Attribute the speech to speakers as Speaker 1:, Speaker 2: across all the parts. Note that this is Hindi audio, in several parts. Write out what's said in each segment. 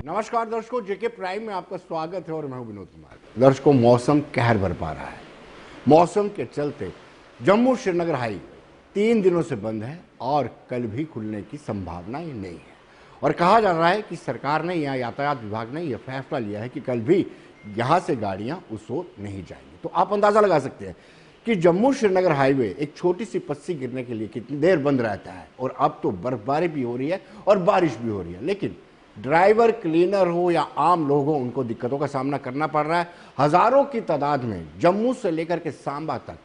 Speaker 1: नमस्कार दर्शकों, जेके प्राइम में आपका स्वागत है और मैं हूं विनोद कुमार। दर्शकों, मौसम कहर बरपा रहा है। मौसम के चलते जम्मू श्रीनगर हाईवे 3 दिनों से बंद है और कल भी खुलने की संभावना नहीं है। और कहा जा रहा है कि सरकार ने या यातायात विभाग ने यह फैसला लिया है कि कल भी यहाँ से गाड़ियाँ उस ओर नहीं जाएंगी। तो आप अंदाजा लगा सकते हैं कि जम्मू श्रीनगर हाईवे एक छोटी सी पस्सी गिरने के लिए कितनी देर बंद रहता है। और अब तो बर्फबारी भी हो रही है और बारिश भी हो रही है, लेकिन ड्राइवर, क्लीनर हो या आम लोग हो, उनको दिक्कतों का सामना करना पड़ रहा है। हजारों की तादाद में जम्मू से लेकर के सांबा तक,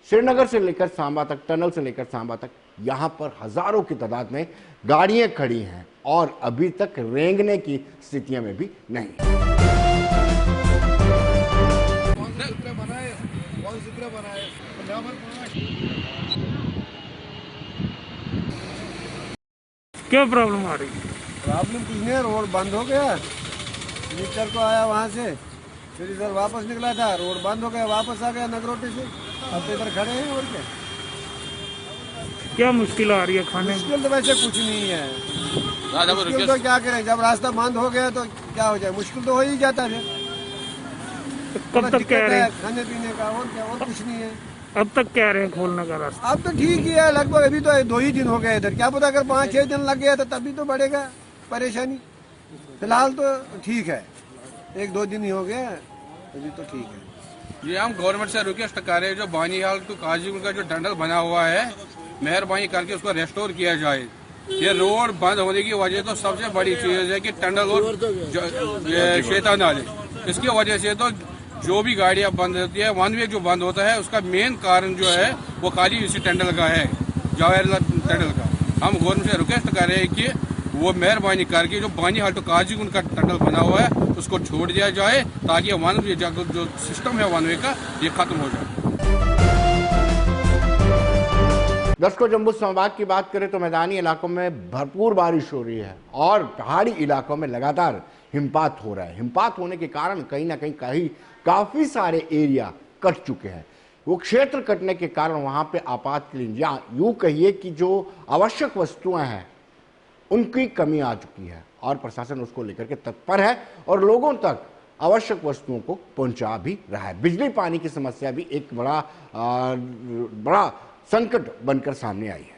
Speaker 1: श्रीनगर से लेकर सांबा तक, टनल से लेकर सांबा तक, यहाँ पर हजारों की तादाद में गाड़ियां खड़ी हैं और अभी तक रेंगने की स्थितियां में भी नहीं।
Speaker 2: क्या प्रॉब्लम आ रही है?
Speaker 3: प्रॉब्लम कुछ नहीं है, रोड बंद हो गया। मीटर को आया वहाँ से, फिर इधर वापस निकला था, रोड बंद हो गया, वापस आ गया नगरोटे से। अब तो इधर खड़े हैं। और
Speaker 2: क्या मुश्किल आ रही है खाने?
Speaker 3: मुश्किल तो वैसे कुछ नहीं है। मुश्किल तो क्या करें, जब रास्ता बंद हो गया तो क्या हो जाए, मुश्किल तो हो ही जाता है।
Speaker 2: कब तक कह रहे हैं
Speaker 3: खाने पीने का? और क्या, और कुछ नहीं है।
Speaker 2: अब तक कह रहे हैं खोलने का रास्ता?
Speaker 3: अब तो ठीक ही है लगभग। अभी तो 2 ही दिन हो गए इधर, क्या पता अगर 5-6 दिन लग गया तो तभी तो बढ़ेगा परेशानी। फिलहाल तो ठीक है, 1-2 दिन ही हो गया, अभी तो ठीक है।
Speaker 4: ये हम गवर्नमेंट से रिक्वेस्ट कर रहे हैं, जो बानीहाल टू काजीगुंड का जो टनल बना हुआ है, मेहरबानी करके उसको रेस्टोर किया जाए। ये रोड बंद होने की वजह तो सबसे बड़ी चीज है कि टनल और शेता नाले, इसकी वजह से तो जो भी गाड़ियां बंद होती है, वन वे जो बंद होता है, उसका मेन कारण जो है वो खाली इसी टनल का है, जवाहरलाल टनल का। हम गवर्नमेंट से रिक्वेस्ट कर रहे हैं कि वो मेहरबानी करके जो बानीहाल टू काजीगुंड का टनल बना हुआ है उसको छोड़ दिया जाए, ताकि वन वे जो सिस्टम है वन वे का, ये खत्म हो जाए।
Speaker 1: दर्शकों, जम्मू संभाग की बात करें तो मैदानी इलाकों में भरपूर बारिश हो रही है और पहाड़ी इलाकों में लगातार हिमपात हो रहा है। हिमपात होने के कारण कहीं ना कहीं काफी सारे एरिया कट चुके हैं। वो क्षेत्र कटने के कारण वहां पे आपातकालीन या यूं कहिए कि जो आवश्यक वस्तुएं हैं उनकी कमी आ चुकी है और प्रशासन उसको लेकर के तत्पर है और लोगों तक आवश्यक वस्तुओं को पहुंचा भी रहा है। बिजली पानी की समस्या भी एक बड़ा संकट बनकर सामने आई है।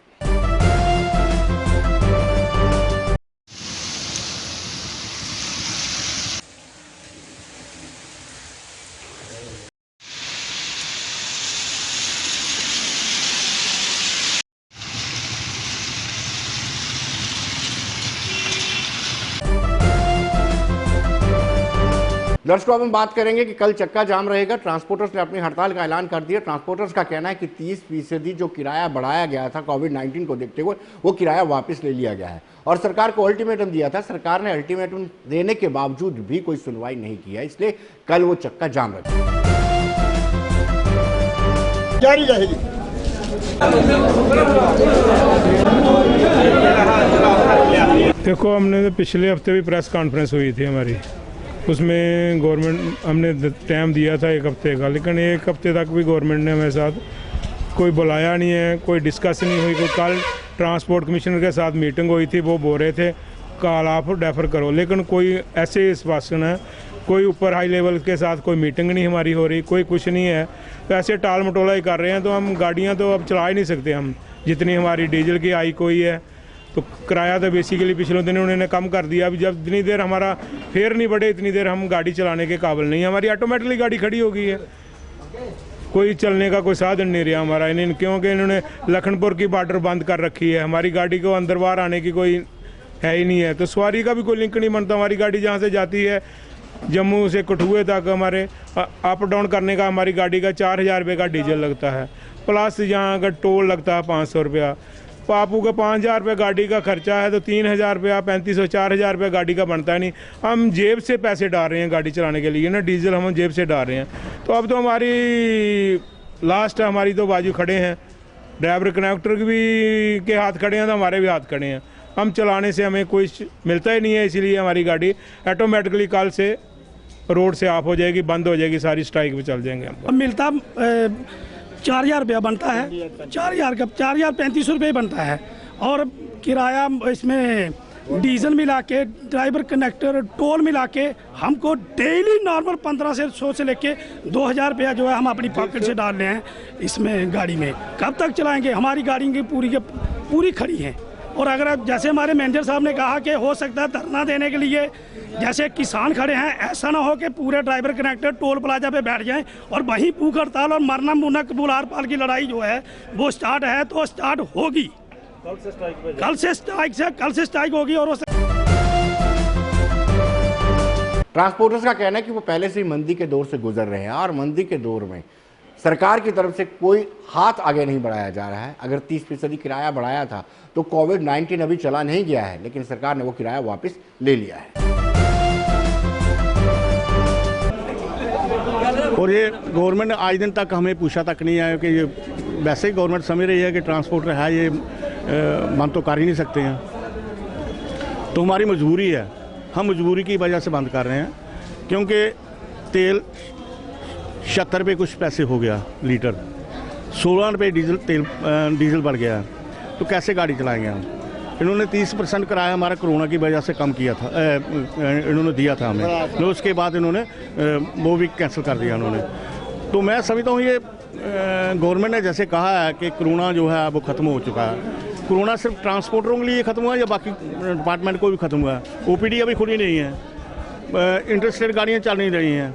Speaker 1: दर्शकों, अब हम बात करेंगे कि कल चक्का जाम रहेगा। ट्रांसपोर्टर्स ने अपनी हड़ताल का ऐलान कर दिया। ट्रांसपोर्टर्स का कहना है कि 30% जो किराया बढ़ाया गया था कोविड-19 को देखते हुए, वो किराया वापस ले लिया गया है और सरकार को अल्टीमेटम दिया था। सरकार ने अल्टीमेटम देने के बावजूद भी कोई सुनवाई नहीं किया, इसलिए कल वो चक्का जाम रहेगा।
Speaker 5: जारी रहेगी।
Speaker 2: देखो, हमने पिछले हफ्ते भी प्रेस कॉन्फ्रेंस हुई थी हमारी, उसमें गवर्नमेंट हमने टाइम दिया था 1 हफ्ते का, लेकिन 1 हफ्ते तक भी गवर्नमेंट ने हमारे साथ कोई बुलाया नहीं है, कोई डिस्कस नहीं हुई। कोई कल ट्रांसपोर्ट कमिश्नर के साथ मीटिंग हुई थी, वो बोल रहे थे कल आप डेफर करो, लेकिन कोई ऐसे आश्वासन है, कोई ऊपर हाई लेवल के साथ कोई मीटिंग नहीं हमारी हो रही, कोई कुछ नहीं है। तो ऐसे टाल मटोला ही कर रहे हैं। तो हम गाड़ियाँ तो अब चला ही नहीं सकते हम, जितनी हमारी डीजल की आई कोई है। तो किराया तो बेसिकली पिछले दिन उन्होंने कम कर दिया। अभी जब जितनी देर हमारा फेयर नहीं बढ़े इतनी देर हम गाड़ी चलाने के काबिल नहीं है। हमारी ऑटोमेटिकली गाड़ी खड़ी हो गई है, कोई चलने का कोई साधन नहीं रहा हमारा। इन्हें क्योंकि इन्होंने लखनपुर की बॉर्डर बंद कर रखी है, हमारी गाड़ी को अंदर बाहर आने की कोई है ही नहीं है। तो सवारी का भी कोई लिंक नहीं बनता। हमारी गाड़ी जहाँ से जाती है जम्मू से कठुए तक, हमारे अप डाउन करने का हमारी गाड़ी का 4000 रुपये का डीजल लगता है, प्लस यहाँ का टोल लगता है 500 रुपया। पापू का 5000 रुपये गाड़ी का खर्चा है, तो 3000 रुपया, 3500, 4000 रुपये गाड़ी का बनता है नहीं। हम जेब से पैसे डाल रहे हैं गाड़ी चलाने के लिए ना, डीजल हम जेब से डाल रहे हैं। तो अब तो हमारी लास्ट हमारी तो बाजू खड़े हैं, ड्राइवर कंडक्टर भी के हाथ खड़े हैं, तो हमारे भी हाथ खड़े हैं। हम चलाने से हमें कुछ मिलता ही नहीं है, इसीलिए हमारी गाड़ी ऑटोमेटिकली कल से रोड से ऑफ हो जाएगी, बंद हो जाएगी, सारी स्ट्राइक पे चल जाएंगे।
Speaker 5: अब मिलता 4000 रुपया बनता है, 4000 का 4035 रुपये बनता है। और किराया इसमें डीजल मिला के, ड्राइवर कनेक्टर, टोल मिला के हमको डेली नॉर्मल 1500 से लेके 2000 रुपया जो है हम अपनी पॉकेट से डाल रहे हैं इसमें गाड़ी में। कब तक चलाएंगे? हमारी गाड़ी की पूरी खड़ी है। और अगर जैसे हमारे मैनेजर साहब ने कहा कि हो सकता है धरना देने के लिए जैसे किसान खड़े हैं, ऐसा ना हो कि पूरे ड्राइवर कनेक्टर टोल प्लाजा पे बैठ जाएं और वहीं भूख हड़ताल और मरना मुनक बुलार पाल की लड़ाई जो है वो स्टार्ट है तो स्टार्ट होगी। कल से स्ट्राइक होगी। और
Speaker 1: ट्रांसपोर्टर्स का कहना है कि वो पहले से ही मंदी के दौर से गुजर रहे हैं और मंदी के दौर में सरकार की तरफ से कोई हाथ आगे नहीं बढ़ाया जा रहा है। अगर 30% किराया बढ़ाया था तो कोविड-19 अभी चला नहीं गया है, लेकिन सरकार ने वो किराया वापस ले लिया है।
Speaker 6: और ये गवर्नमेंट ने आज दिन तक हमें पूछा तक नहीं है कि ये वैसे ही गवर्नमेंट समझ रही है कि ट्रांसपोर्टर है ये बंद तो कर ही नहीं सकते हैं, तो हमारी मजबूरी है, हम मजबूरी की वजह से बंद कर रहे हैं। क्योंकि तेल 76 रुपये कुछ पैसे हो गया लीटर, 16 रुपये डीजल बढ़ गया, तो कैसे गाड़ी चलाएंगे हम। इन्होंने 30% किराया हमारा कोरोना की वजह से कम किया था, इन्होंने दिया था हमें, तो उसके बाद इन्होंने वो भी कैंसिल कर दिया उन्होंने। तो मैं समझता हूँ ये गवर्नमेंट ने जैसे कहा है कि कोरोना जो है वो ख़त्म हो चुका है। कोरोना सिर्फ ट्रांसपोर्टरों के लिए ख़त्म हुआ या बाकी डिपार्टमेंट को भी ख़त्म हुआ है? ओपीडी अभी खुली नहीं है, इंटरस्टेट गाड़ियाँ चल नहीं रही हैं,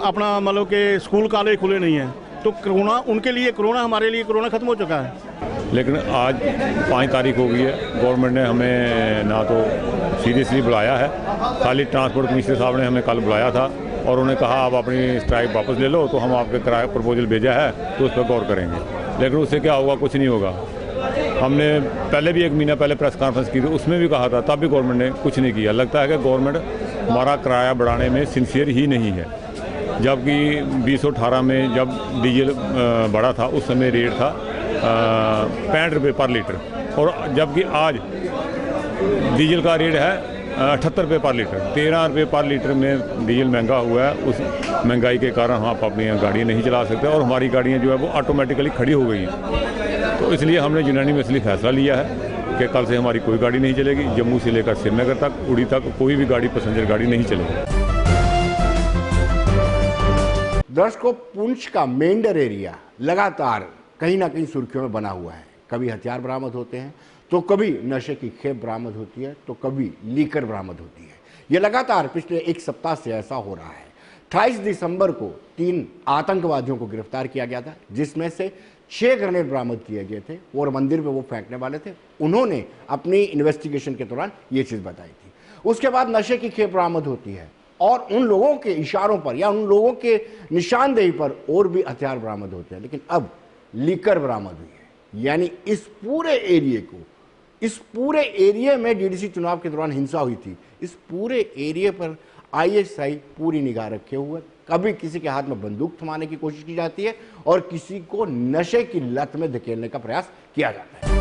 Speaker 6: अपना मतलब कि स्कूल कॉलेज खुले नहीं हैं, तो कोरोना उनके लिए कोरोना, हमारे लिए कोरोना ख़त्म हो चुका है।
Speaker 7: लेकिन आज 5 तारीख हो गई है, गवर्नमेंट ने हमें ना तो सीरियसली बुलाया है, खाली ट्रांसपोर्ट कमिश्नर साहब ने हमें कल बुलाया था और उन्होंने कहा आप अपनी स्ट्राइक वापस ले लो, तो हम आपके किराया प्रपोजल भेजा है तो उस पर गौर करेंगे। लेकिन उससे क्या होगा? कुछ नहीं होगा। हमने पहले भी 1 महीना पहले प्रेस कॉन्फ्रेंस की थी, उसमें भी कहा था, तब भी गवर्नमेंट ने कुछ नहीं किया। लगता है कि गवर्नमेंट हमारा किराया बढ़ाने में सिंसियर ही नहीं है। जबकि 2018 में जब डीजल बढ़ा था उस समय रेट था 65 रुपये पर लीटर, और जबकि आज डीजल का रेट है 78 रुपये पर लीटर। 13 रुपये पर लीटर में डीजल महंगा हुआ है। उस महंगाई के कारण हम अपनी गाड़ियाँ नहीं चला सकते और हमारी गाड़ियाँ जो है वो ऑटोमेटिकली खड़ी हो गई हैं। तो इसलिए हमने यूनानिमसली फैसला लिया है कि कल से हमारी कोई गाड़ी नहीं चलेगी। जम्मू से लेकर श्रीनगर तक, उड़ी तक कोई भी गाड़ी, पैसेंजर गाड़ी नहीं चलेगी।
Speaker 1: दर्शकों, पुंछ का मेंढर एरिया लगातार कहीं ना कहीं सुर्खियों में बना हुआ है। कभी हथियार बरामद होते हैं, तो कभी नशे की खेप बरामद होती है, तो कभी लीकर बरामद होती है। यह लगातार पिछले 1 सप्ताह से ऐसा हो रहा है। 28 दिसंबर को 3 आतंकवादियों को गिरफ्तार किया गया था, जिसमें से 6 ग्रेनेड बरामद किए गए थे और मंदिर में वो फेंकने वाले थे। उन्होंने अपनी इन्वेस्टिगेशन के दौरान ये चीज़ बताई थी। उसके बाद नशे की खेप बरामद होती है और उन लोगों के इशारों पर या उन लोगों के निशानदेही पर और भी हथियार बरामद होते हैं। लेकिन अब लीकर बरामद हुई है, यानी इस पूरे एरिया में डीडीसी चुनाव के दौरान हिंसा हुई थी। इस पूरे एरिया पर आईएसआई पूरी निगाह रखे हुए, कभी किसी के हाथ में बंदूक थमाने की कोशिश की जाती है और किसी को नशे की लत में धकेलने का प्रयास किया जाता है।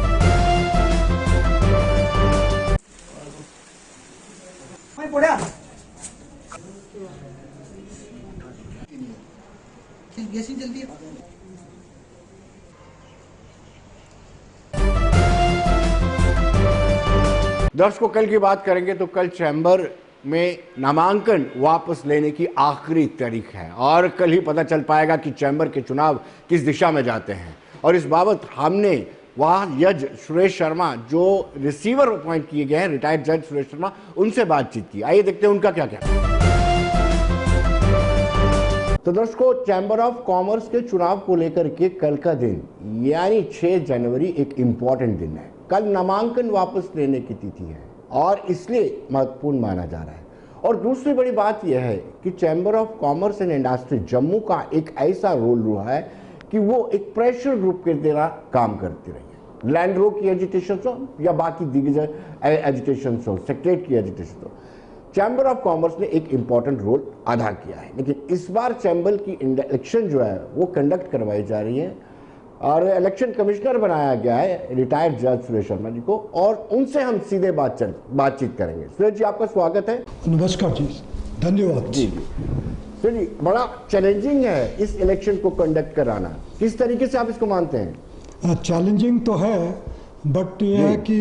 Speaker 1: दर्शकों, कल की बात करेंगे तो कल चैम्बर में नामांकन वापस लेने की आखिरी तारीख है और कल ही पता चल पाएगा कि चैम्बर के चुनाव किस दिशा में जाते हैं। और इस बाबत हमने वहाँ जज सुरेश शर्मा, जो रिसीवर अपॉइंट किए गए हैं, रिटायर्ड जज सुरेश शर्मा, उनसे बातचीत की। आइए देखते हैं उनका क्या कहना है। तो दर्शकों, चैम्बर ऑफ कॉमर्स के चुनाव को लेकर के कल का दिन यानी 6 जनवरी एक इम्पॉर्टेंट दिन है। कल नामांकन वापस लेने की तिथि है और इसलिए महत्वपूर्ण माना जा रहा है। और दूसरी बड़ी बात यह है कि chamber of commerce and industry Jammu का एक ऐसा रोल रहा है कि वो एक प्रेशर ग्रुप के तरह काम करती रही है। लैंड रो की एजिटेशन हो या बाकी दिग्गज एजिटेशन हो, सेक्रेटरी की एजिटेशन हो, चैम्बर ऑफ कॉमर्स ने एक इंपॉर्टेंट रोल अदा किया है। लेकिन इस बार चैम्बर की इलेक्शन जो है वो कंडक्ट करवाई जा रही है और इलेक्शन कमिश्नर बनाया गया है रिटायर्ड जज सुरेश शर्मा जी को, और उनसे हम सीधे बातचीत करेंगे। सुरेश जी, आपका स्वागत है।
Speaker 8: नमस्कार जी, धन्यवाद।
Speaker 1: जी सुरेश जी, बड़ा चैलेंजिंग है इस इलेक्शन को कंडक्ट कराना, किस तरीके से आप इसको मानते हैं?
Speaker 8: चैलेंजिंग तो है, बट ये है कि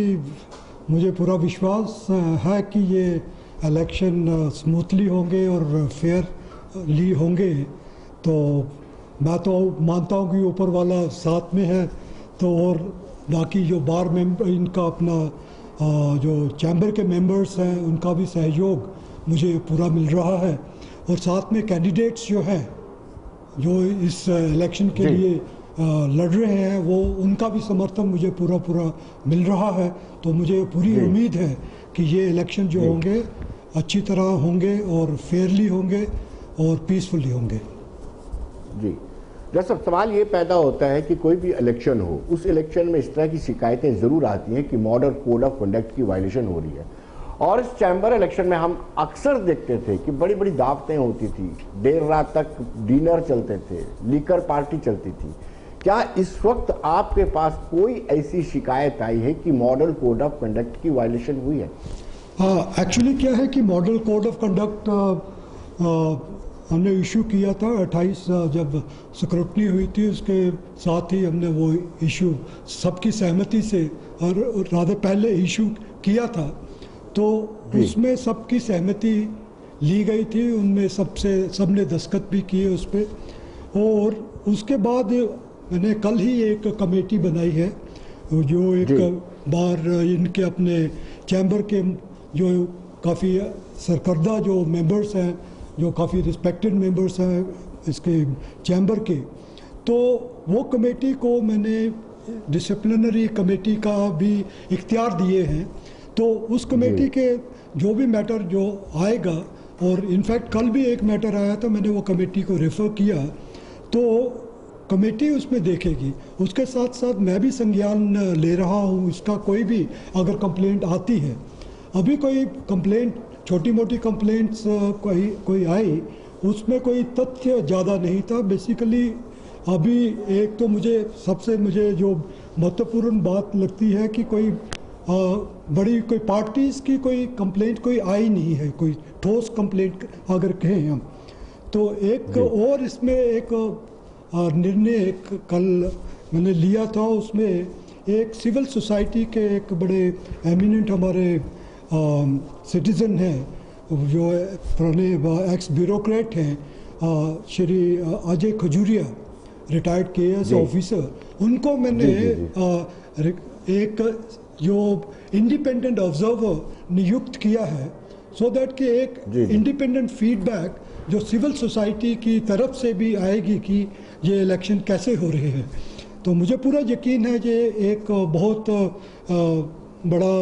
Speaker 8: मुझे पूरा विश्वास है कि ये इलेक्शन स्मूथली होंगे और फेयरली होंगे। तो मैं तो मानता हूँ कि ऊपर वाला साथ में है, तो और बाकी जो बार मेंबर इनका अपना जो चैम्बर के मेंबर्स हैं उनका भी सहयोग मुझे पूरा मिल रहा है, और साथ में कैंडिडेट्स जो हैं जो इस इलेक्शन के लिए लड़ रहे हैं वो उनका भी समर्थन मुझे पूरा मिल रहा है। तो मुझे पूरी उम्मीद है कि ये इलेक्शन जो होंगे अच्छी तरह होंगे और फेयरली होंगे और पीसफुली होंगे।
Speaker 1: जी जब सब सवाल ये पैदा होता है कि कोई भी इलेक्शन हो, उस इलेक्शन में इस तरह की शिकायतें ज़रूर आती हैं कि मॉडल कोड ऑफ कंडक्ट की वायलेशन हो रही है। और इस चैम्बर इलेक्शन में हम अक्सर देखते थे कि बड़ी बड़ी दावतें होती थी, देर रात तक डिनर चलते थे, लीकर पार्टी चलती थी। क्या इस वक्त आपके पास कोई ऐसी शिकायत आई है कि मॉडल कोड ऑफ कंडक्ट की वायलेशन हुई है?
Speaker 8: एक्चुअली क्या है कि मॉडल कोड ऑफ कंडक्ट हमने इशू किया था 28 जब स्क्रूटनी हुई थी, उसके साथ ही हमने वो इशू सबकी सहमति से और ज़्यादा पहले इशू किया था। तो उसमें सबकी सहमति ली गई थी, उनमें सबने दस्तखत भी किए उस पर। और उसके बाद मैंने कल ही एक कमेटी बनाई है जो एक बार इनके अपने चैम्बर के जो काफ़ी सरकर्दा जो मेंबर्स हैं, जो काफ़ी रिस्पेक्टेड मेंबर्स हैं इसके चैम्बर के, तो वो कमेटी को मैंने डिसिप्लिनरी कमेटी का भी इख्तियार दिए हैं। तो उस कमेटी के जो भी मैटर जो आएगा, और इनफैक्ट कल भी एक मैटर आया था, मैंने वो कमेटी को रेफ़र किया, तो कमेटी उसमें देखेगी। उसके साथ साथ मैं भी संज्ञान ले रहा हूँ इसका, कोई भी अगर कंप्लेंट आती है। अभी कोई कंप्लेंट, छोटी मोटी कंप्लेंट्स कोई आई, उसमें कोई तथ्य ज़्यादा नहीं था। बेसिकली अभी एक तो मुझे जो महत्वपूर्ण बात लगती है कि कोई बड़ी कोई पार्टीज़ की कोई कंप्लेंट कोई आई नहीं है, कोई ठोस कंप्लेंट अगर कहें हम। तो एक और इसमें एक निर्णय कल मैंने लिया था, उसमें एक सिविल सोसाइटी के एक बड़े एमिनेंट हमारे सिटीज़न हैं जो पुराने एक्स ब्यूरोक्रेट हैं, Shri Ajay Khajuria, retired KS officer, उनको मैंने एक जो इंडिपेंडेंट ऑब्जर्वर नियुक्त किया है, सो दैट कि एक इंडिपेंडेंट फीडबैक जो सिविल सोसाइटी की तरफ से भी आएगी कि ये इलेक्शन कैसे हो रहे हैं। तो मुझे पूरा यकीन है कि एक बहुत बड़ा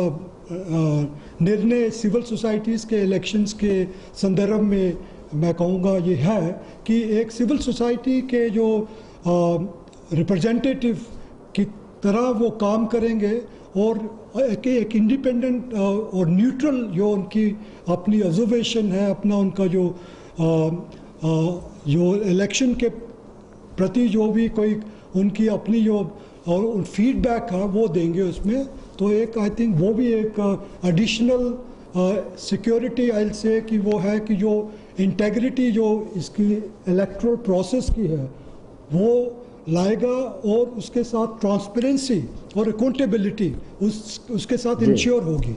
Speaker 8: निर्णय सिविल सोसाइटीज़ के इलेक्शंस के संदर्भ में मैं कहूँगा ये है कि एक सिविल सोसाइटी के जो रिप्रेजेंटेटिव की तरह वो काम करेंगे, और एक इंडिपेंडेंट और न्यूट्रल जो उनकी अपनी ऑब्जर्वेशन है, अपना उनका जो इलेक्शन के प्रति जो भी कोई उनकी अपनी जो और फीडबैक है वो देंगे उसमें। तो एक आई थिंक वो भी एक एडिशनल सिक्योरिटी आई से कि वो है कि जो इंटेग्रिटी जो इसकी इलेक्टोरल प्रोसेस की है वो लाएगा, और उसके साथ ट्रांसपेरेंसी और अकाउंटेबिलिटी उसके साथ इंश्योर होगी।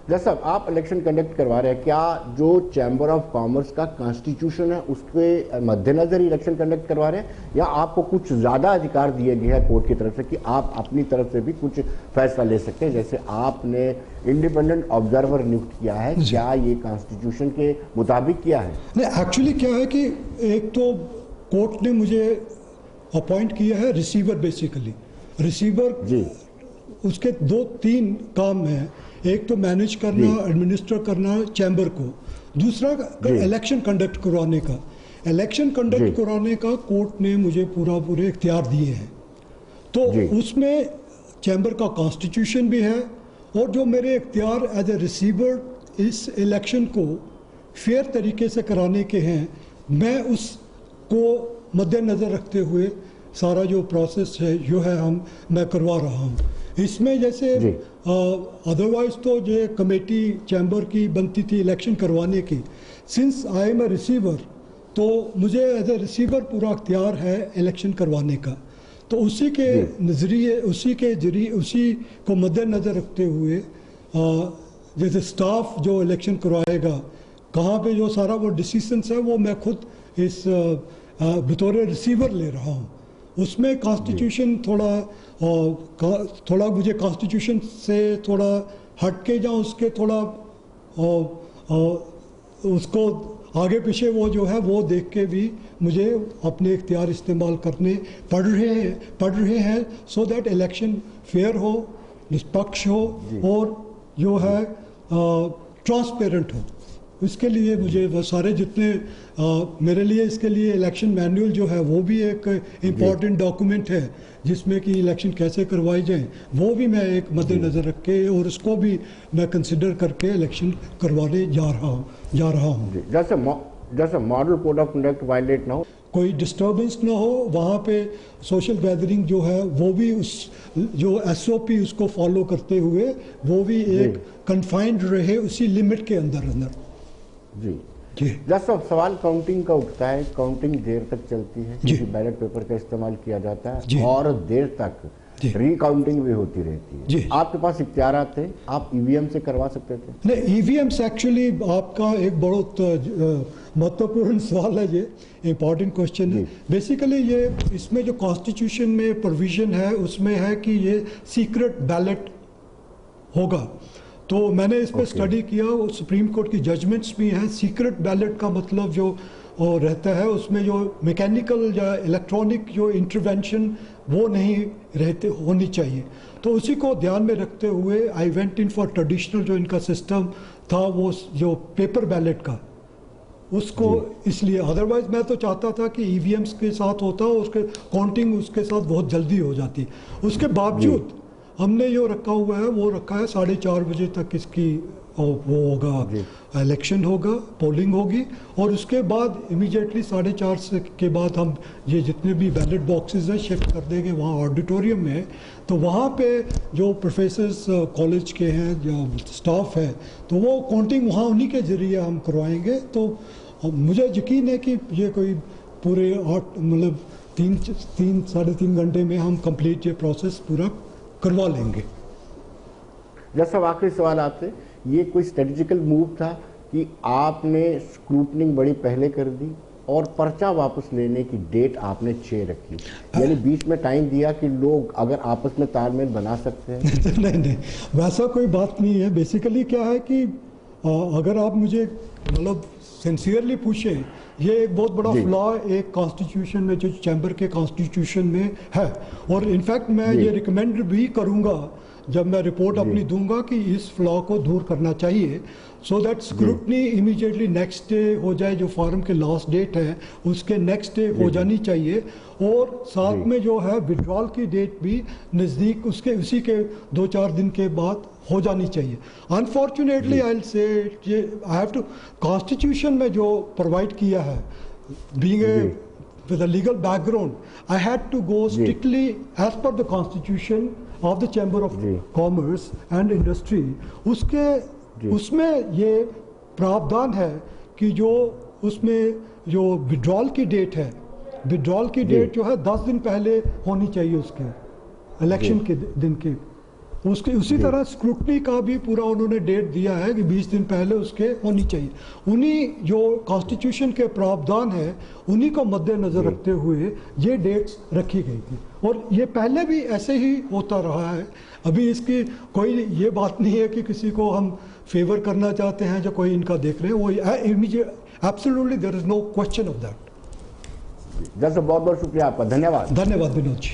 Speaker 1: जैसा आप इलेक्शन कंडक्ट करवा रहे हैं, क्या जो चैम्बर ऑफ कॉमर्स का कॉन्स्टिट्यूशन है उसके मद्देनजर ही इलेक्शन कंडक्ट करवा रहे हैं, या आपको कुछ ज़्यादा अधिकार दिए गए हैं कोर्ट की तरफ से कि आप अपनी तरफ से भी कुछ फैसला ले सकते हैं? जैसे आपने इंडिपेंडेंट ऑब्जर्वर नियुक्त किया है, क्या ये कॉन्स्टिट्यूशन के मुताबिक किया है?
Speaker 8: नहीं, एक्चुअली क्या है कि एक तो कोर्ट ने मुझे अपॉइंट किया है रिसीवर, बेसिकली रिसीवर उसके 2-3 काम हैं। एक तो मैनेज करना, एडमिनिस्टर करना चैम्बर को, दूसरा इलेक्शन कंडक्ट करवाने का। इलेक्शन कंडक्ट करवाने का कोर्ट ने मुझे पूरे इख्तियार दिए हैं। तो उसमें चैम्बर का कॉन्स्टिट्यूशन भी है, और जो मेरे इख्तियार एज ए रिसीवर इस इलेक्शन को फेयर तरीके से कराने के हैं, मैं उसको मद्देनज़र रखते हुए सारा जो प्रोसेस है मैं करवा रहा हूँ। इसमें जैसे अदरवाइज तो जो कमेटी चैम्बर की बनती थी इलेक्शन करवाने की, since I am a receiver, तो मुझे एज ए रिसीवर पूरा अख्तियार है इलेक्शन करवाने का। तो उसी के नज़रिए उसी को मद्देनज़र रखते हुए जैसे स्टाफ जो इलेक्शन करवाएगा, कहाँ पे जो सारा वो डिसीजंस है वो मैं खुद इस बतौर रिसीवर ले रहा हूँ। उसमें कॉन्स्टिट्यूशन थोड़ा मुझे कॉन्स्टिट्यूशन से थोड़ा हट के जाऊँ, उसके थोड़ा उसको आगे पीछे वो जो है वो देख के भी मुझे अपने इख्तियार इस्तेमाल करने पड़ रहे हैं सो दैट इलेक्शन फेयर हो, निष्पक्ष हो और जो है ट्रांसपेरेंट हो। इसके लिए मुझे वो सारे जितने मेरे लिए इसके लिए इलेक्शन मैनुअल जो है वो भी एक इम्पॉर्टेंट डॉक्यूमेंट है जिसमें कि इलेक्शन कैसे करवाए जाएं, वो भी मैं एक मद्देनज़र रख के और उसको भी मैं कंसिडर करके इलेक्शन करवाने जा रहा हूँ।
Speaker 1: जैसे model code of conduct violate ना हो,
Speaker 8: कोई डिस्टर्बेंस ना हो, वहाँ पे सोशल गैदरिंग जो है वो भी उस जो SOP उसको फॉलो करते हुए वो भी एक कन्फाइंड रहे उसी लिमिट के अंदर।
Speaker 1: जी जैसा सवाल काउंटिंग का उठता है, काउंटिंग देर तक चलती है क्योंकि बैलेट पेपर का इस्तेमाल किया जाता है और देर तक रिकाउंटिंग भी होती रहती है। आपके पास इख्तियारात थे, आप EVM से करवा सकते थे?
Speaker 8: नहीं, EVM से एक्चुअली आपका एक बहुत महत्वपूर्ण सवाल है, ये इम्पॉर्टेंट क्वेश्चन है। बेसिकली ये इसमें जो कॉन्स्टिट्यूशन में प्रोविजन है उसमें है कि ये सीक्रेट बैलेट होगा। तो मैंने इस पर स्टडी किया और सुप्रीम कोर्ट की जजमेंट्स भी हैं। सीक्रेट बैलेट का मतलब जो रहता है उसमें जो मैकेनिकल या इलेक्ट्रॉनिक जो इंटरवेंशन वो नहीं रहते होनी चाहिए। तो उसी को ध्यान में रखते हुए I went in for traditional जो इनका सिस्टम था वो जो पेपर बैलेट का उसको, इसलिए अदरवाइज मैं तो चाहता था कि EVMs के साथ होता और उसके काउंटिंग उसके साथ बहुत जल्दी हो जाती। उसके बावजूद हमने जो रखा हुआ है वो रखा है 4:30 बजे तक इसकी वो होगा, इलेक्शन होगा, पोलिंग होगी और उसके बाद इमीडिएटली 4:30 के बाद हम ये जितने भी बैलेट बॉक्सेस हैं शिफ्ट कर देंगे वहाँ ऑडिटोरियम में। तो वहाँ पे जो प्रोफेसर्स कॉलेज के हैं या स्टाफ है तो वो काउंटिंग वहाँ उन्हीं के ज़रिए हम करवाएंगे। तो मुझे यकीन है कि ये कोई पूरे 3-3.5 घंटे में हम कंप्लीट ये प्रोसेस पूरा करवा लेंगे।
Speaker 1: जैसा आखिरी सवाल आपसे, ये कोई स्ट्रेटेजिकल मूव था कि आपने स्क्रूटनिंग बड़ी पहले कर दी और पर्चा वापस लेने की डेट आपने 6 रखी, यानी बीच में टाइम दिया कि लोग अगर आपस में तालमेल बना सकते हैं?
Speaker 8: नहीं, वैसा कोई बात नहीं है। बेसिकली क्या है कि अगर आप मुझे मतलब सिंसियरली पूछें, ये एक बहुत बड़ा फ्लॉ एक कॉन्स्टिट्यूशन में जो चैम्बर के कॉन्स्टिट्यूशन में है और इनफैक्ट मैं ये रिकमेंड भी करूँगा जब मैं रिपोर्ट अपनी दूंगा कि इस फ्लॉ को दूर करना चाहिए so that scrutiny immediately next day हो जाए, जो फॉर्म के लास्ट डेट है उसके नेक्स्ट डे हो जानी चाहिए और साथ में जो है विड्रॉल की डेट भी नज़दीक उसके उसी के 2-4 दिन के बाद हो जानी चाहिए। Unfortunately I will say I have to constitution में जो प्रोवाइड किया है being a with a legal background, I had to go strictly as per the constitution of the Chamber of Commerce and Industry. उसमें ये प्रावधान है कि जो उसमें जो विड्रॉल की डेट है, विड्रॉल की डेट जो है 10 दिन पहले होनी चाहिए उसके इलेक्शन के दिन के। उसके उसी तरह स्क्रूटनी का भी पूरा उन्होंने डेट दिया है कि 20 दिन पहले उसके होनी चाहिए। उन्हीं जो कॉन्स्टिट्यूशन के प्रावधान है उन्हीं को मद्देनज़र रखते हुए ये डेट्स रखी गई थी और ये पहले भी ऐसे ही होता रहा है। अभी इसकी कोई ये बात नहीं है कि किसी को हम फेवर करना चाहते हैं जो कोई इनका देख रहे हैं, वो absolutely there is no question of that.
Speaker 1: जैसे बहुत बहुत शुक्रिया आपका, धन्यवाद।
Speaker 8: धन्यवाद विनोद जी।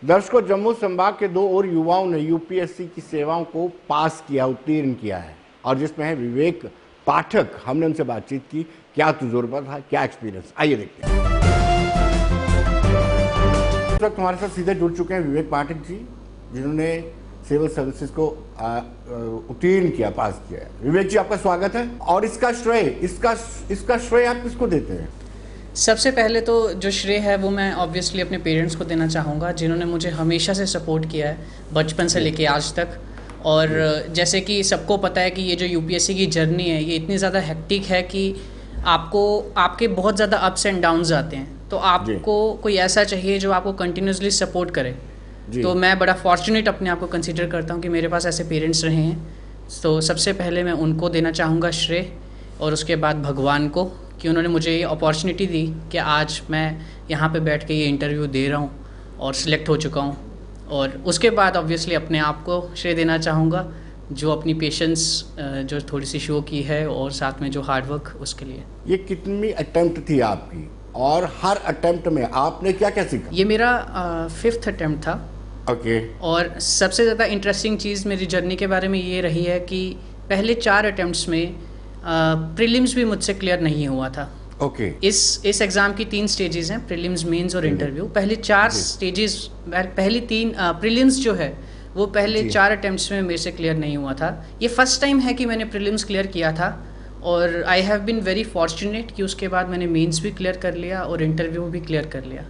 Speaker 1: दर्शकों, जम्मू संभाग के 2 और युवाओं ने UPSC की सेवाओं को पास किया, उत्तीर्ण किया है और जिसमें है विवेक पाठक। हमने उनसे बातचीत की, क्या तजुर्बा था, क्या एक्सपीरियंस, आइए देखते हैं। इस वक्त हमारे साथ सीधे जुड़ चुके हैं विवेक पाठक जी, जिन्होंने सिविल सर्विसेज को उत्तीर्ण किया, पास किया है। विवेक जी, आपका स्वागत है। और इसका श्रेय आप किसको देते हैं?
Speaker 9: सबसे पहले तो जो श्रेय है वो मैं ऑब्वियसली अपने पेरेंट्स को देना चाहूँगा, जिन्होंने मुझे हमेशा से सपोर्ट किया है बचपन से लेके आज तक। और जैसे कि सबको पता है कि ये जो UPSC की जर्नी है ये इतनी ज़्यादा हेक्टिक है कि आपको आपके बहुत ज़्यादा अप्स एंड डाउन्स आते हैं, तो आपको कोई ऐसा चाहिए जो आपको कंटिन्यूसली सपोर्ट करे। तो मैं बड़ा फॉर्चुनेट अपने आप को कंसिडर करता हूँ कि मेरे पास ऐसे पेरेंट्स रहे हैं। तो सबसे पहले मैं उनको देना चाहूँगा श्रेय, और उसके बाद भगवान को, कि उन्होंने मुझे ये अपॉर्चुनिटी दी कि आज मैं यहाँ पे बैठ के ये इंटरव्यू दे रहा हूँ और सिलेक्ट हो चुका हूँ। और उसके बाद ऑब्वियसली अपने आप को श्रेय देना चाहूँगा, जो अपनी पेशेंस जो थोड़ी सी शो की है, और साथ में जो हार्डवर्क उसके लिए।
Speaker 1: ये कितनी अटेम्प्ट थी आपकी, और हर अटेम्प्ट में आपने क्या क्या सीखा?
Speaker 9: ये मेरा 5th अटेम्प्ट था।
Speaker 1: ओके।
Speaker 9: और सबसे ज़्यादा इंटरेस्टिंग चीज़ मेरी जर्नी के बारे में ये रही है कि पहले 4 अटेम्प्ट्स में प्रीलिम्स भी मुझसे क्लियर नहीं हुआ था।
Speaker 1: ओके।
Speaker 9: इस एग्ज़ाम की 3 स्टेजेस हैं, प्रीलिम्स, मेंस और इंटरव्यू। पहले 4 स्टेजेस, पहली 3 प्रीलिम्स जो है वो पहले 4 अटेम्प्ट्स में मेरे से क्लियर नहीं हुआ था। ये फर्स्ट टाइम है कि मैंने प्रीलिम्स क्लियर किया था, और I have been very fortunate कि उसके बाद मैंने मेंस भी क्लियर कर लिया और इंटरव्यू भी क्लियर कर लिया।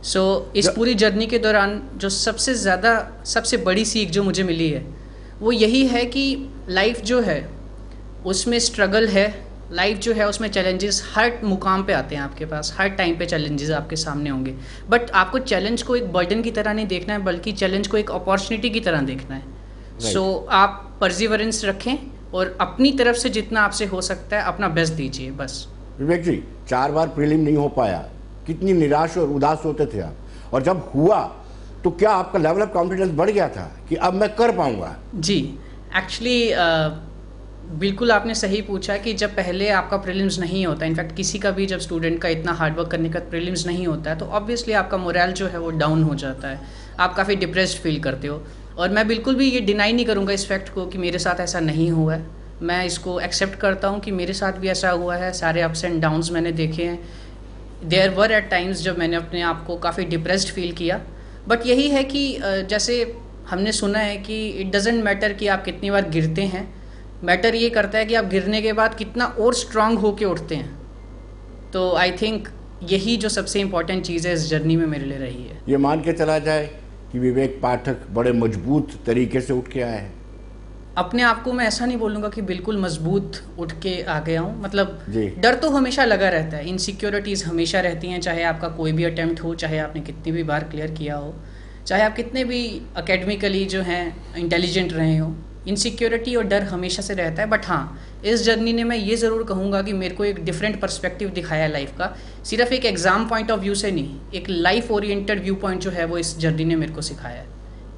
Speaker 9: सो इस पूरी जर्नी के दौरान जो सबसे बड़ी सीख जो मुझे मिली है वो यही है कि लाइफ जो है उसमें स्ट्रगल है, लाइफ जो है उसमें चैलेंजेस हर मुकाम पे आते हैं आपके पास, हर टाइम पे चैलेंजेस आपके सामने होंगे, बट आपको चैलेंज को एक बर्डन की तरह नहीं देखना है, बल्कि चैलेंज को एक अपॉर्चुनिटी की तरह देखना है। सो आप परसिवरेंस रखें और अपनी तरफ से जितना आपसे हो सकता है अपना बेस्ट दीजिए बस।
Speaker 1: विवेक जी, 4 बार प्रीलिम नहीं हो पाया, कितनी निराश और उदास होते थे आप, और जब हुआ तो क्या आपका लेवल ऑफ कॉन्फिडेंस बढ़ गया था कि अब मैं कर पाऊंगा?
Speaker 9: जी, एक्चुअली बिल्कुल आपने सही पूछा कि जब पहले आपका प्रीलिम्स नहीं होता, इनफैक्ट किसी का भी जब स्टूडेंट का इतना हार्डवर्क करने का प्रीलिम्स नहीं होता है, तो ऑब्वियसली आपका मोरल जो है वो डाउन हो जाता है, आप काफ़ी डिप्रेस्ड फील करते हो। और मैं बिल्कुल भी ये डिनाई नहीं करूँगा इस फैक्ट को कि मेरे साथ ऐसा नहीं हुआ है, मैं इसको एक्सेप्ट करता हूँ कि मेरे साथ भी ऐसा हुआ है, सारे अप्स एंड डाउन्स मैंने देखे हैं। देयर वर एट टाइम्स जब मैंने अपने आप को काफ़ी डिप्रेस्ड फील किया, बट यही है कि जैसे हमने सुना है कि इट डजेंट मैटर कि आप कितनी बार गिरते हैं, मैटर ये करता है कि आप गिरने के बाद कितना और स्ट्रांग होके उठते हैं। तो आई थिंक यही जो सबसे इम्पॉर्टेंट चीज़ है इस जर्नी में मेरे लिए रही है।
Speaker 1: ये मान के चला जाए कि विवेक पाठक बड़े मजबूत तरीके से उठ के आए हैं?
Speaker 9: अपने आप को मैं ऐसा नहीं बोलूँगा कि बिल्कुल मजबूत उठ के आ गया हूँ, मतलब
Speaker 1: जी।
Speaker 9: डर तो हमेशा लगा रहता है, इनसिक्योरिटीज़ हमेशा रहती हैं, चाहे आपका कोई भी अटेम्प्ट हो, चाहे आपने कितनी भी बार क्लियर किया हो, चाहे आप कितने भी अकेडमिकली जो हैं इंटेलिजेंट रहे हो, इनसिक्योरिटी और डर हमेशा से रहता है। बट हाँ, इस जर्नी ने मैं ये ज़रूर कहूँगा कि मेरे को एक डिफरेंट पर्सपेक्टिव दिखाया लाइफ का, सिर्फ एक एग्ज़ाम पॉइंट ऑफ व्यू से नहीं, एक लाइफ ओरिएंटेड व्यू पॉइंट जो है वो इस जर्नी ने मेरे को सिखाया है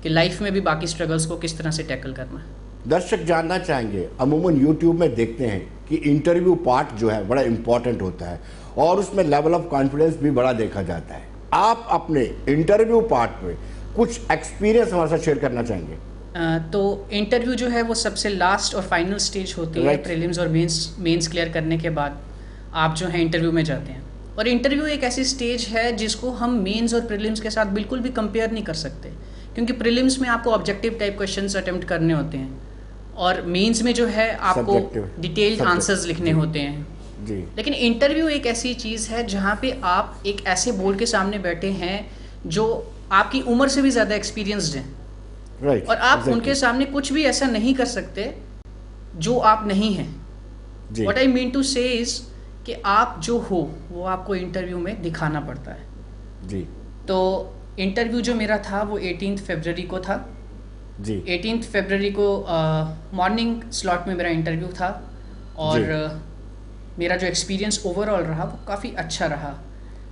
Speaker 9: कि लाइफ में भी बाकी स्ट्रगल्स को किस तरह से टैकल करना है।
Speaker 1: दर्शक जानना चाहेंगे, अमूमन यूट्यूब में देखते हैं कि इंटरव्यू पार्ट जो है बड़ा इंपॉर्टेंट होता है और उसमें लेवल ऑफ कॉन्फिडेंस भी बड़ा देखा जाता है। आप अपने इंटरव्यू पार्ट में कुछ एक्सपीरियंस हमारे साथ शेयर करना चाहेंगे?
Speaker 9: तो इंटरव्यू जो है वो सबसे लास्ट और फाइनल स्टेज होती है। प्रीलिम्स और मेंस क्लियर करने के बाद आप जो है इंटरव्यू में जाते हैं, और इंटरव्यू एक ऐसी स्टेज है जिसको हम मेंस और प्रीलिम्स के साथ बिल्कुल भी कंपेयर नहीं कर सकते, क्योंकि प्रीलिम्स में आपको ऑब्जेक्टिव टाइप क्वेश्चंस अटेम्प्ट करने होते हैं, और मेंस में जो है आपको डिटेल्ड आंसर्स लिखने होते हैं
Speaker 1: जी।
Speaker 9: लेकिन इंटरव्यू एक ऐसी चीज़ है जहाँ पे आप एक ऐसे बोर्ड के सामने बैठे हैं जो आपकी उम्र से भी ज़्यादा एक्सपीरियंस्ड हैं,
Speaker 1: Right,
Speaker 9: और आप
Speaker 1: exactly.
Speaker 9: उनके सामने कुछ भी ऐसा नहीं कर सकते जो आप नहीं हैं। What I mean to say is कि आप जो हो वो आपको इंटरव्यू में दिखाना पड़ता है
Speaker 1: जी।
Speaker 9: तो इंटरव्यू जो मेरा था वो 18 फरवरी को था
Speaker 1: जी।
Speaker 9: 18 फरवरी को मॉर्निंग स्लॉट में मेरा इंटरव्यू था, और मेरा जो एक्सपीरियंस ओवरऑल रहा वो काफ़ी अच्छा रहा।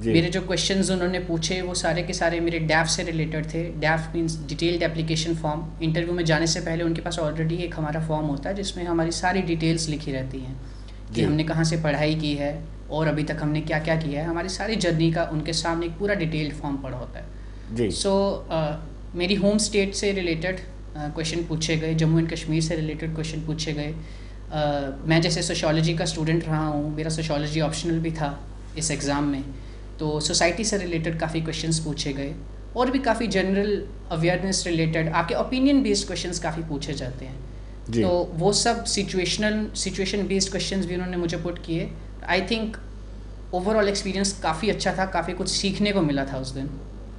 Speaker 9: मेरे जो क्वेश्चंस उन्होंने पूछे वो सारे के सारे मेरे डैफ से रिलेटेड थे। डैफ means detailed application form. Interview में जाने से पहले उनके पास ऑलरेडी एक हमारा फॉर्म होता है जिसमें हमारी सारी डिटेल्स लिखी रहती हैं कि हमने कहाँ से पढ़ाई की है और अभी तक हमने क्या क्या किया है, हमारी सारी जर्नी का उनके सामने एक पूरा डिटेल्ड फॉर्म पड़ा होता है। सो मेरी होम स्टेट से रिलेटेड क्वेश्चन पूछे गए, जम्मू एंड कश्मीर से रिलेटेड क्वेश्चन पूछे गए। मैं जैसे सोशियोलॉजी का स्टूडेंट रहा हूँ, मेरा सोशियोलॉजी ऑप्शनल भी था इस एग्ज़ाम में, तो सोसाइटी से रिलेटेड काफ़ी क्वेश्चंस पूछे गए, और भी काफ़ी जनरल अवेयरनेस रिलेटेड आपके ओपिनियन बेस्ड क्वेश्चंस काफ़ी पूछे जाते हैं। तो वो सब सिचुएशन बेस्ड क्वेश्चंस भी उन्होंने मुझे पुट किए। आई थिंक ओवरऑल एक्सपीरियंस काफ़ी अच्छा था, काफ़ी कुछ सीखने को मिला था उस दिन।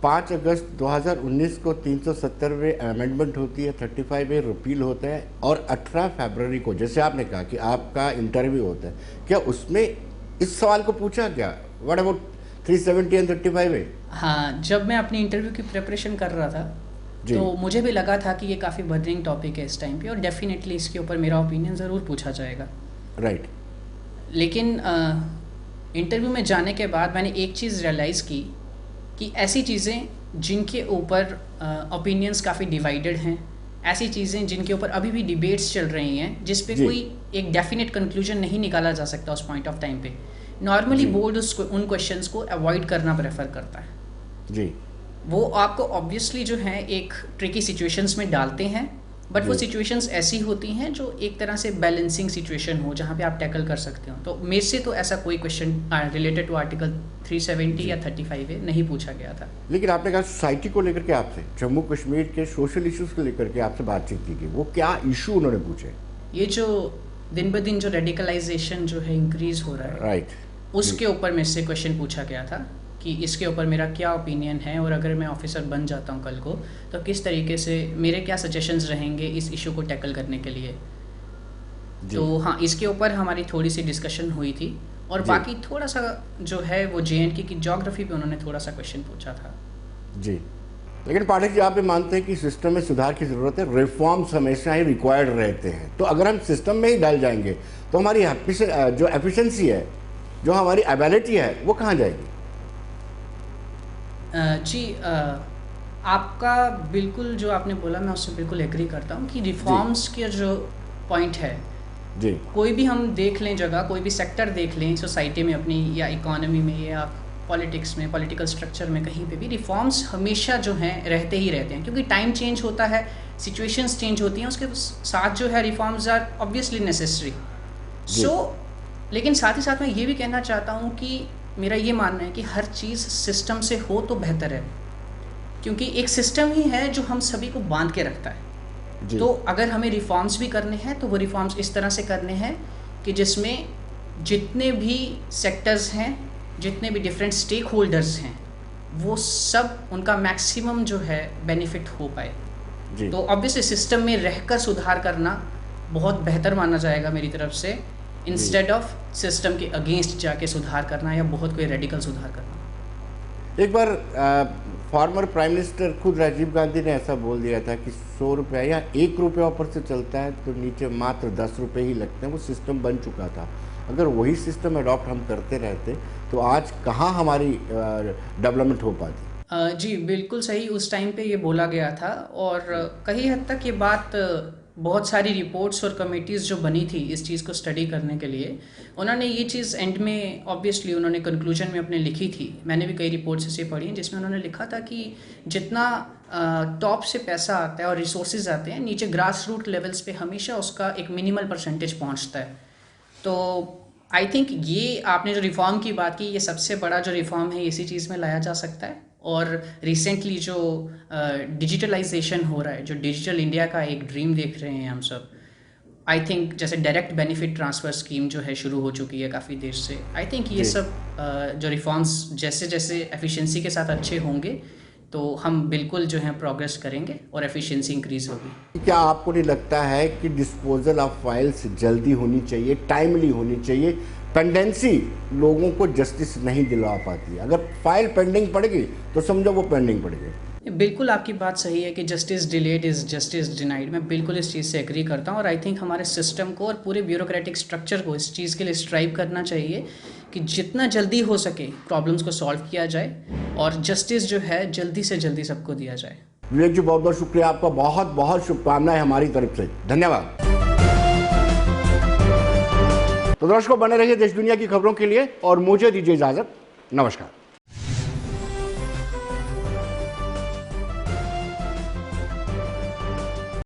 Speaker 1: 5 अगस्त 2019 को 370वें अमेंडमेंट होती है, 35A रिपील होता है, और 18 फरवरी को जैसे आपने कहा कि आपका इंटरव्यू होता है, क्या उसमें इस सवाल को पूछा क्या, व्हाट अबाउट 370 एंड 35A?
Speaker 9: हाँ, जब मैं अपनी इंटरव्यू की प्रिपरेशन कर रहा था
Speaker 1: जी।
Speaker 9: तो मुझे भी लगा था कि ये काफ़ी बर्निंग टॉपिक है इस टाइम पे और डेफिनेटली इसके ऊपर मेरा ओपिनियन ज़रूर पूछा जाएगा।
Speaker 1: राइट।
Speaker 9: लेकिन इंटरव्यू में जाने के बाद मैंने एक चीज़ रियलाइज़ की कि ऐसी चीज़ें जिनके ऊपर ओपिनियंस काफ़ी डिवाइडेड हैं, ऐसी चीज़ें जिनके ऊपर अभी भी डिबेट्स चल रही हैं, जिस पे
Speaker 1: जी।
Speaker 9: कोई एक डेफिनेट कंक्लूजन नहीं निकाला जा सकता उस पॉइंट ऑफ टाइम पे, नॉर्मली बोर्ड उन क्वेश्चंस को अवॉइड करना प्रेफर करता है।
Speaker 1: जी।
Speaker 9: वो आपको ऑब्वियसली जो है एक ट्रिकी सिचुएशंस में डालते हैं, बट वो सिचुएशंस ऐसी होती हैं जो एक तरह से बैलेंसिंग सिचुएशन हो जहाँ पे आप टैकल कर सकते हो। तो मेरे से तो ऐसा कोई क्वेश्चन रिलेटेड टू आर्टिकल 370 या 35A नहीं पूछा गया था।
Speaker 1: लेकिन आपने कहा सोसाइटी को लेकर के आपसे, जम्मू कश्मीर के सोशल इश्यूज को लेकर के आपसे बातचीत की गई, वो क्या इशू उन्होंने पूछे?
Speaker 9: ये जो दिन ब दिन जो रेडिकलाइजेशन जो है इंक्रीज हो रहा है,
Speaker 1: राइट,
Speaker 9: उसके ऊपर मेरे से क्वेश्चन पूछा गया था कि इसके ऊपर मेरा क्या ओपिनियन है और अगर मैं ऑफिसर बन जाता हूँ कल को तो किस तरीके से मेरे क्या सजेशंस रहेंगे इस इशू को टैकल करने के लिए। तो हाँ, इसके ऊपर हमारी थोड़ी सी डिस्कशन हुई थी और बाकी थोड़ा सा जो है वो JNK की ज्योग्राफी पे उन्होंने थोड़ा सा क्वेश्चन पूछा था।
Speaker 1: जी। लेकिन पाठक जी, आप ये मानते हैं कि सिस्टम में सुधार की ज़रूरत है, रिफॉर्म्स हमेशा ही रिक्वायर्ड रहते हैं, तो अगर हम सिस्टम में ही डाल जाएंगे तो हमारी जो एफिशिएंसी है, जो हमारी एबिलिटी है, वो कहाँ जाएगी?
Speaker 9: जी, आपका बिल्कुल जो आपने बोला मैं उससे बिल्कुल एग्री करता हूँ कि रिफॉर्म्स के जो पॉइंट है,
Speaker 1: जी,
Speaker 9: कोई भी हम देख लें जगह, कोई भी सेक्टर देख लें सोसाइटी में अपनी या इकोनॉमी में या पॉलिटिक्स में, पॉलिटिकल स्ट्रक्चर में, कहीं पे भी रिफॉर्म्स हमेशा जो हैं रहते ही रहते हैं, क्योंकि टाइम चेंज होता है, सिचुएशंस चेंज होती हैं, उसके साथ जो है रिफॉर्म्स आर ऑब्वियसली नेसेसरी। लेकिन साथ ही साथ मैं ये भी कहना चाहता हूँ कि मेरा ये मानना है कि हर चीज़ सिस्टम से हो तो बेहतर है, क्योंकि एक सिस्टम ही है जो हम सभी को बांध के रखता है। तो अगर हमें रिफॉर्म्स भी करने हैं तो वो रिफॉर्म्स इस तरह से करने हैं कि जिसमें जितने भी सेक्टर्स हैं, जितने भी डिफरेंट स्टेक होल्डर्स हैं, वो सब उनका मैक्सिमम जो है बेनिफिट हो पाए। तो ऑब्वियसली सिस्टम में रहकर सुधार करना बहुत बेहतर माना जाएगा मेरी तरफ से, इंस्टेड ऑफ सिस्टम के अगेंस्ट जाके सुधार करना या बहुत कोई रेडिकल सुधार करना।
Speaker 1: एक बार फॉर्मर प्राइम मिनिस्टर खुद राजीव गांधी ने ऐसा बोल दिया था कि 100 रुपया या 1 रुपया ऊपर से चलता है तो नीचे मात्र 10 रुपये ही लगते हैं। वो सिस्टम बन चुका था। अगर वही सिस्टम अडॉप्ट हम करते रहते तो आज कहाँ हमारी डेवलपमेंट हो पाती?
Speaker 9: जी बिल्कुल सही, उस टाइम पे ये बोला गया था और कई हद तक ये बात बहुत सारी रिपोर्ट्स और कमेटीज़ जो बनी थी इस चीज़ को स्टडी करने के लिए, उन्होंने ये चीज़ एंड में ऑब्वियसली उन्होंने कंक्लूजन में अपने लिखी थी। मैंने भी कई रिपोर्ट्स ऐसे पढ़ी हैं जिसमें उन्होंने लिखा था कि जितना टॉप से पैसा आता है और रिसोर्सेज आते हैं, नीचे ग्रास रूट लेवल्स पे हमेशा उसका एक मिनिमल परसेंटेज पहुंचता है। तो आई थिंक ये आपने जो रिफॉर्म की बात की, ये सबसे बड़ा जो रिफॉर्म है इसी चीज़ में लाया जा सकता है। और रिसेंटली जो डिजिटलाइजेशन हो रहा है, जो डिजिटल इंडिया का एक ड्रीम देख रहे हैं हम सब, आई थिंक जैसे डायरेक्ट बेनिफिट ट्रांसफ़र स्कीम जो है शुरू हो चुकी है काफ़ी देर से, आई थिंक ये सब जो रिफॉर्म्स जैसे जैसे एफिशिएंसी के साथ अच्छे होंगे तो हम बिल्कुल जो है प्रोग्रेस करेंगे और एफिशिएंसी इंक्रीज़ होगी।
Speaker 1: क्या आपको नहीं लगता है कि डिस्पोजल ऑफ फाइल्स जल्दी होनी चाहिए, टाइमली होनी चाहिए? पेंडेंसी लोगों को जस्टिस नहीं दिला पाती। अगर फाइल पेंडिंग पड़ गई तो समझो वो पेंडिंग पड़ गई।
Speaker 9: बिल्कुल आपकी बात सही है कि justice delayed is justice denied. मैं बिल्कुल इस चीज़ से एग्री करता हूँ और आई थिंक हमारे सिस्टम को और पूरे ब्यूरोक्रेटिक स्ट्रक्चर को इस चीज़ के लिए स्ट्राइव करना चाहिए कि जितना जल्दी हो सके प्रॉब्लम्स को सॉल्व किया जाए और जस्टिस जो है जल्दी से जल्दी सबको दिया जाए।
Speaker 1: विवेक जी, बहुत बहुत शुक्रिया आपका, बहुत बहुत शुभकामनाएं हमारी तरफ से, धन्यवाद। तो दर्शकों, बने रहिए देश दुनिया की खबरों के लिए और मुझे दीजिए इजाजत। नमस्कार।